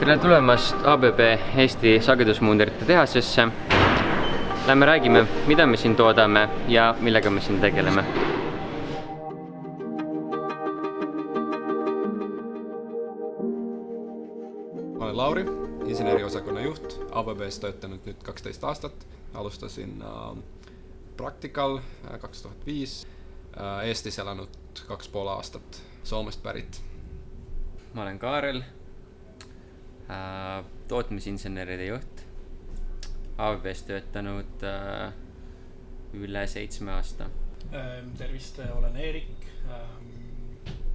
Tere tulemast ABB Eesti sagedusmuunderite tehasesse. Lähme räägime, mida me siin toodame ja millega me siin tegeleme. Ma olen Lauri, inseneriosakonna juht, ABB-s töötanud nüüd 12 aastat. Alustasin praktikal 2005, Eestis elanud 2,5 aastat, Soomest pärit. Ma olen Kaarel, tootmisinseneride juht, ABB-s töötanud üle 7 aasta. Tervist, olen Eerik,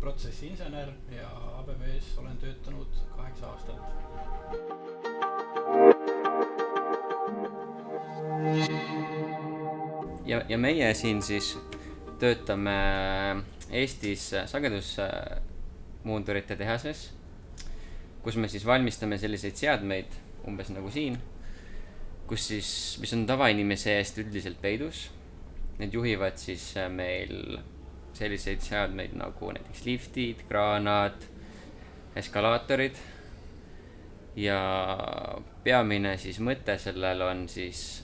protsessiinsener ja ABB-s olen töötanud 8 aastat. Ja meie siin siis töötame Eestis sagedusmuundurite tehases, kus me siis valmistame selliseid seadmeid, umbes nagu siin, mis on tavainimese eest üldiselt peidus. Need juhivad siis meil selliseid seadmeid nagu näiteks liftid, kraanad, eskalaatorid. Ja peamine siis mõte sellel on siis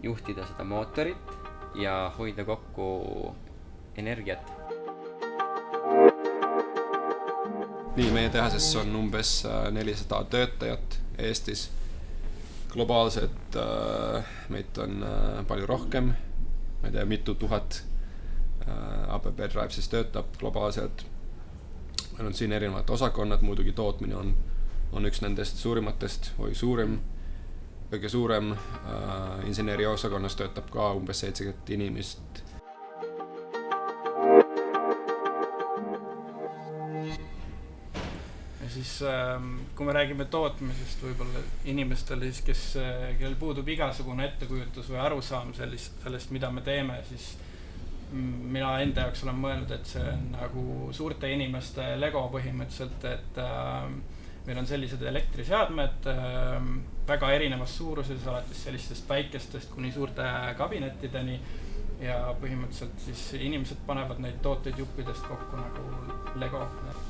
juhtida seda mootorit ja hoida kokku energiat. Nii, meie tehases on umbes 400 töötajat Eestis. Globaalselt meid on palju rohkem. Ma ei tea, mitu tuhat ABB Drivesis töötab globaalselt. Meil on siin erinevad osakonnad, muidugi tootmine on üks nendest suurimatest või kõige suurem insenerioosakonnas töötab ka umbes 70 inimest. Ja siis kui me räägime tootmisest võib-olla inimestele, kellel puudub igasugune ettekujutus või arusaam sellest, mida me teeme, siis mina enda jaoks olen mõelnud, et see on nagu suurte inimeste Lego põhimõtteliselt, et meil on sellised elektriseadmed väga erinevas suuruses, alates sellistest väikestest kuni suurte kabinettideni ja põhimõtteliselt siis inimesed panevad neid tooteid juppidest kokku nagu Lego.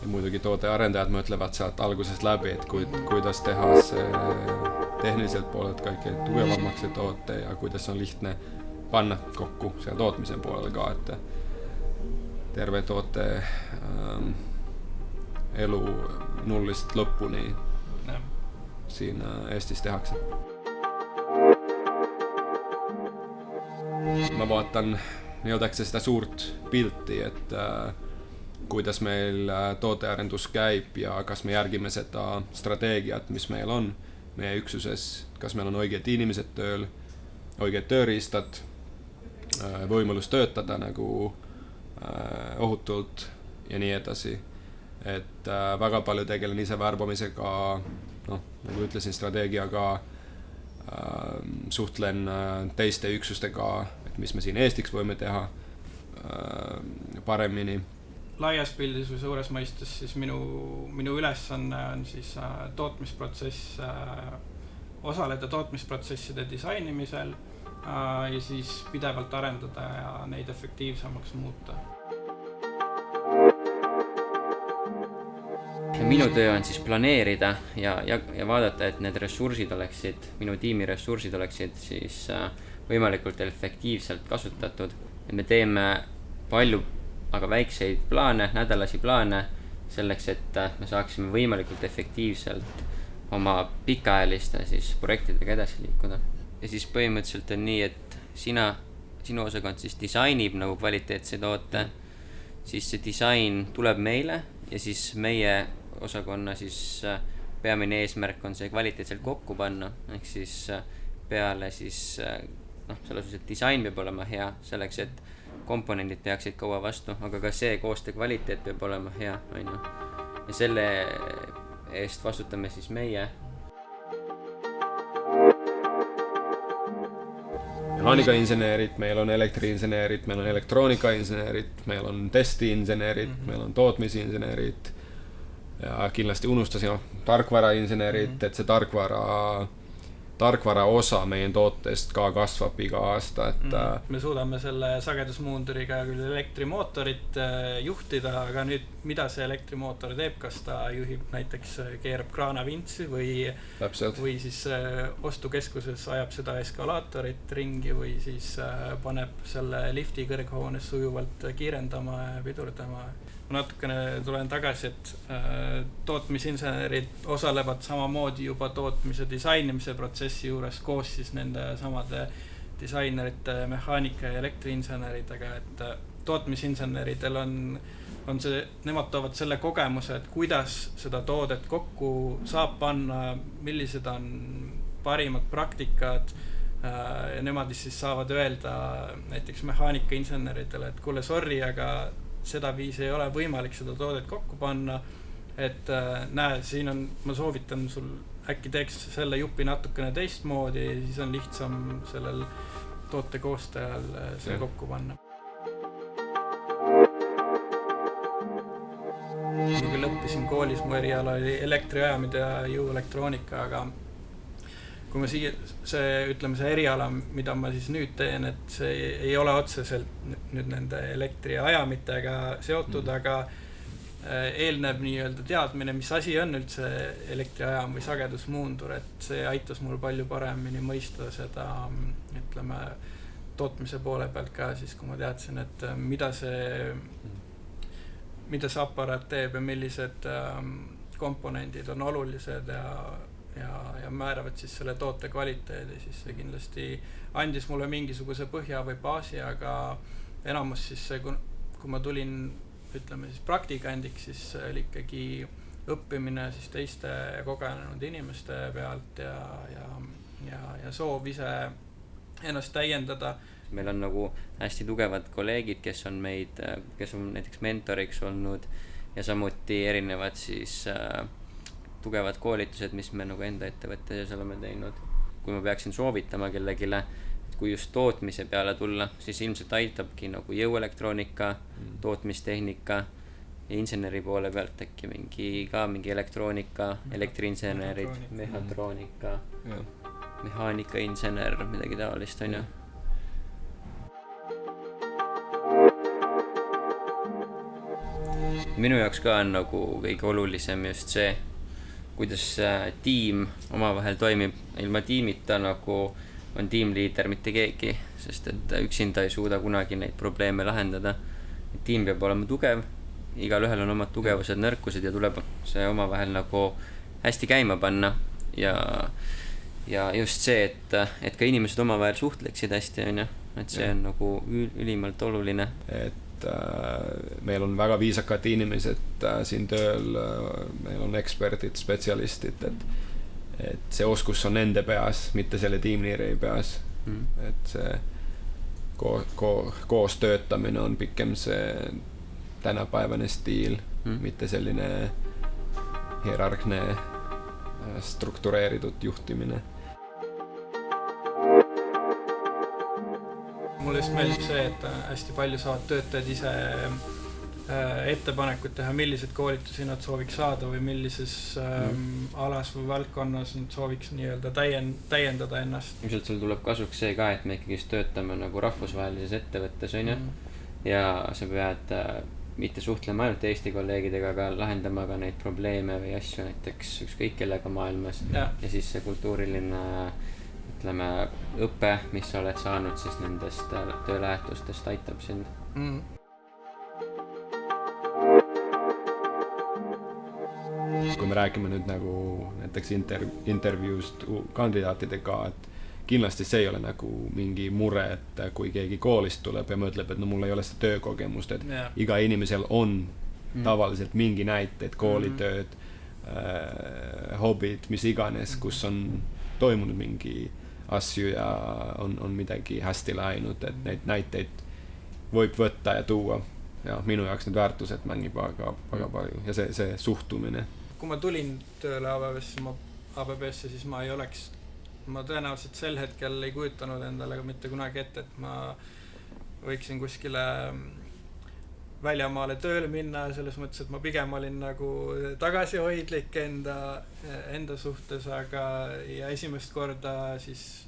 Ja muidugi tootearendajad mõtlevad sealt algusest läbi, et kuidas teha see tehniliselt poolelt kõike tugevamaks see toote ja kuidas on lihtne panna kokku seal tootmise poolel ka, et terve toote elu nullist lõpuni siin Eestis tehakse. Ma vaatan, jõudakse seda suurt pilti, et kuidas meil tootearendus käib ja kas me järgime seda strateegiat, mis meil on meie üksuses, kas meil on õiged inimesed tööl, õiged tööriistad, võimalus töötada nagu ohutult ja nii edasi. Et väga palju tegelen ise värbamisega, nagu ütlesin, strateegiaga, suhtlen teiste üksustega, et mis me siin Eestiks võime teha paremini. Laias pildis või suures mõistes siis minu ülesanne on siis tootmisprotsess, osaleda tootmisprotsesside disainimisel ja siis pidevalt arendada ja neid efektiivsemaks muuta. Minu töö on siis planeerida ja vaadata, et need ressursid oleksid, minu tiimi ressursid oleksid siis võimalikult efektiivselt kasutatud. Ja me teeme palju, aga väikseid plaane, nädalasi plaane selleks, et me saaksime võimalikult efektiivselt oma pikaajaliste siis projektidega edasi liikuda. Ja siis põhimõtteliselt on nii, et sinu osakond siis disainib nagu kvaliteetse toote, siis see disain tuleb meile ja siis meie osakonna siis peamine eesmärk on see kvaliteetselt kokku panna, ehk siis peale siis selles mõttes, et disain peab olema hea selleks, et komponendid peaksid kaua vastu, aga ka see koostöö kvaliteet peab olema hea, on ju. Ja selle eest vastutame siis meie. Mehaanikainsenerid, meil on elektriinsenerid, meil on elektroonikainsenerid, meil on testiinsenerid, meil on tootmisinsenerid ja kindlasti unustasin tarkvarainsenerid, et see tarkvara tarkvara osa meie tootest ka kasvab iga aasta, et me suudame selle sagedusmuunduriga küll elektrimootorit juhtida, aga nüüd mida see elektrimootor teeb, kas ta juhib näiteks, keerab kraanavintsi või siis ostukeskuses ajab seda eskalaatorit ringi või siis paneb selle lifti kõrghoones sujuvalt kiirendama ja pidurdama. Ma natukene tulen tagasi, et tootmisinsenerid osalevad samamoodi juba tootmise disainimise protsessi juures koos siis nende samade disainerite, mehaanika ja elektriinseneridega, et tootmisinseneridel on see, nemad toovad selle kogemuse, et kuidas seda toodet kokku saab panna, millised on parimad praktikad ja nemad siis saavad öelda näiteks mehaanikainseneridele, et kuule, sorry, aga seda viisi ei ole võimalik seda toodet kokku panna, et näe, siin on, ma soovitan sul äkki teeks selle jupi natukene teistmoodi ja siis on lihtsam sellel toote koostajal see kokku panna. Ma küll õppisin koolis, mu eriala oli elektriajamine ja jõuelektroonika, aga kui ma see eriala, mida ma siis nüüd teen, et see ei ole otseselt nüüd nende elektriajamitega seotud, aga eelnev nii-öelda teadmine, mis asi on üldse elektriajam või sagedusmuundur, et see aitas mul palju paremini mõista seda, ütleme, tootmise poole pealt ka siis, kui ma teadsin, et mida see aparaat teeb ja millised komponendid on olulised ja määravad siis selle toote kvaliteedi, siis see kindlasti andis mulle mingisuguse põhja või baasi, aga enamus siis see, kui ma tulin, ütleme siis praktikandiks, siis oli ikkagi õppimine siis teiste kogenenud inimeste pealt ja soov ise ennast täiendada. Meil on nagu hästi tugevad kolleegid, kes on näiteks mentoriks olnud ja samuti erinevad siis tugevad koolitused, mis me nagu enda ettevõttes oleme teinud. Kui ma peaksin soovitama kellegile, et kui just tootmise peale tulla, siis ilmselt aitabki nagu jõuelektroonika, tootmistehnika ja inseneri poole pealt äkki mingi elektroonika, elektriinsenerid, mehhatroonika, mehaanikainsener, midagi taolist on ju. Minu jaoks ka on nagu kõige olulisem just see, kuidas tiim omavahel toimib. Ilma tiimita nagu on tiimliider mitte keegi, sest et üksinda ei suuda kunagi neid probleeme lahendada. Tiim peab olema tugev, igalühel on omad tugevused, nõrkused ja tuleb see omavahel nagu hästi käima panna ja just see, et ka inimesed omavahel suhtleksid hästi, et see on nagu ülimalt oluline. Et meil on väga viisakad inimesed siin tööl, meil on eksperdid, spetsialistid, et see oskus on nende peas, mitte selle tiimliideri peas. Et see koos töötamine on pikem see tänapäevane stiil, mitte selline hierarhne struktureeritud juhtimine. Mulle just meeldib see, et hästi palju saavad töötajad ise ettepanekut teha, millised koolitusi nad sooviks saada või millises alas või valdkonnas nad sooviks nii-öelda täiendada ennast. Ilmselt sul tuleb kasuks see ka, et me ikkagi töötame nagu rahvusvahelises ettevõttes, on ju? Ja sa pead mitte suhtlema ainult Eesti kolleegidega, aga lahendama ka neid probleeme või asju näiteks ükskõik kellega maailmas. Ja siis see kultuuriline õpe, mis sa oled saanud siis nendest töölähetustest, aitab sind. Kui me räägime nüüd nagu näiteks intervjuust kandidaatidega, et kindlasti see ei ole nagu mingi mure, et kui keegi koolist tuleb ja mõtleb, et no mul ei ole seda töökogemust, et iga inimesel on tavaliselt mingi näiteid, koolitööd, hobid, mis iganes, kus on toimunud mingi asju ja on midagi hästi läinud, et neid näiteid võib võtta ja tuua. Ja minu jaoks need väärtused mängib väga palju ja see suhtumine. Kui ma tulin tööle ABB-sse, siis ma tõenäoliselt sel hetkel ei kujutanud endale mitte kunagi ette, et ma võiksin kuskile väljamaale tööle minna, selles mõttes, et ma pigem olin nagu tagasihoidlik enda suhtes, aga ja esimest korda siis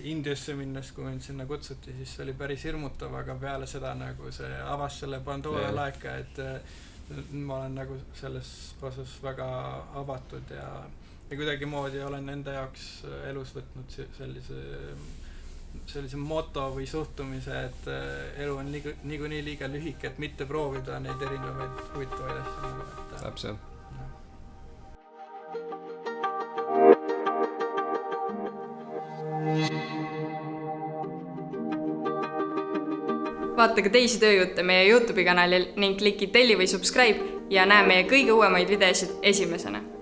Indiasse minnes, kui mind sinna kutsuti, siis see oli päris hirmutav, aga peale seda nagu see avas selle Pandora laeka, et ma olen nagu selles osas väga avatud ja kuidagimoodi olen enda jaoks elus võtnud sellise moto või suhtumise, et elu on niikuinii liiga lühike, et mitte proovida neid erinevaid huvitavaid asju. Täpselt. Vaata ka teisi tööjutte meie YouTube'i kanalil ning kliki telli või subscribe ja näe meie kõige uuemaid videosid esimesena.